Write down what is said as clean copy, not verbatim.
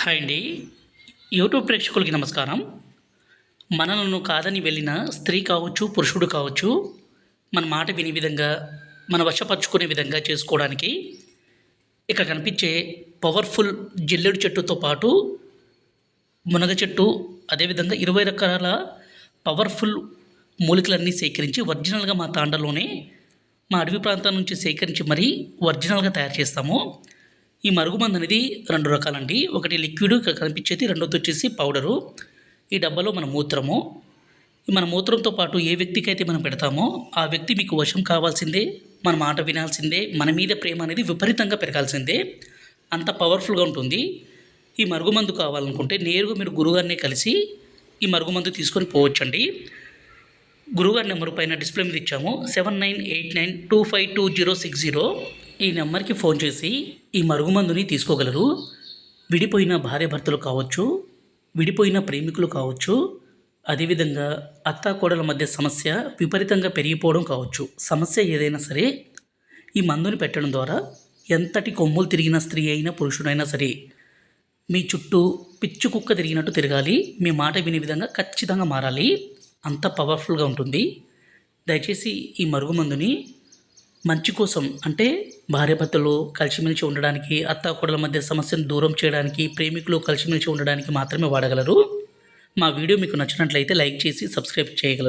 Hi అండి. YouTube ప్రేక్షకులకి నమస్కారం. మనలను కాదని వెళ్ళిన స్త్రీ కావచ్చు, పురుషుడు కావచ్చు, మన మాట వినే విధంగా, మన వశపరుచుకునే విధంగా చేసుకోవడానికి ఇక్కడ కనిపించే పవర్‌ఫుల్ జిల్లేడు చెట్టుతో పాటు మునగ చెట్టు, అదేవిధంగా 20 రకాల పవర్‌ఫుల్ మూలికలన్నీ సేకరించి ఒరిజినల్‌గా మా తాండాలోనే మా అడవి ప్రాంతం నుంచి సేకరించి మరీ ఒరిజినల్‌గా తయారు చేస్తాము. ఈ మరుగుమందు అనేది 2 రకాలండి. ఒకటి లిక్విడ్ ఇక్కడ కనిపించేది, రెండోదొచ్చేసి పౌడరు. ఈ డబ్బాలో మన మూత్రము. మన మూత్రంతో పాటు ఏ వ్యక్తికైతే మనం పెడతామో ఆ వ్యక్తి మీకు వశం కావాల్సిందే, మన మాట వినాల్సిందే, మన మీద ప్రేమ అనేది విపరీతంగా పెరగాల్సిందే. అంత పవర్ఫుల్గా ఉంటుంది. ఈ మరుగుమందు కావాలనుకుంటే నేరుగా మీరు గురువుగారిని కలిసి ఈ మరుగుమందు తీసుకొని పోవచ్చండి. గురువుగారి నెంబర్ పైన డిస్ప్లే మీద ఇచ్చాము. 7989252060. ఈ నెంబర్కి ఫోన్ చేసి ఈ మరుగుమందుని తీసుకోగలరు. విడిపోయిన భార్యాభర్తలు కావచ్చు, విడిపోయిన ప్రేమికులు కావచ్చు, అదేవిధంగా అత్తాకోడల మధ్య సమస్య విపరీతంగా పెరిగిపోవడం కావచ్చు. సమస్య ఏదైనా సరే ఈ మందుని పెట్టడం ద్వారా ఎంతటి కొమ్ములు తిరిగిన స్త్రీ అయినా పురుషుడైనా సరే మీ చుట్టూ పిచ్చు కుక్క తిరిగినట్టు తిరగాలి. మీ మాట వినే విధంగా ఖచ్చితంగా మారాలి. అంత పవర్ఫుల్గా ఉంటుంది. దయచేసి ఈ మరుగుమందుని మంచి కోసం, అంటే భార్యాభర్తలు కలిసిమెలిసి ఉండడానికి, అత్తాకోడల మధ్య సమస్యను దూరం చేయడానికి, ప్రేమికులు కలిసిమెలిసి ఉండడానికి మాత్రమే వాడగలరు. మా వీడియో మీకు నచ్చినట్లయితే లైక్ చేసి సబ్స్క్రైబ్ చేయగలరు.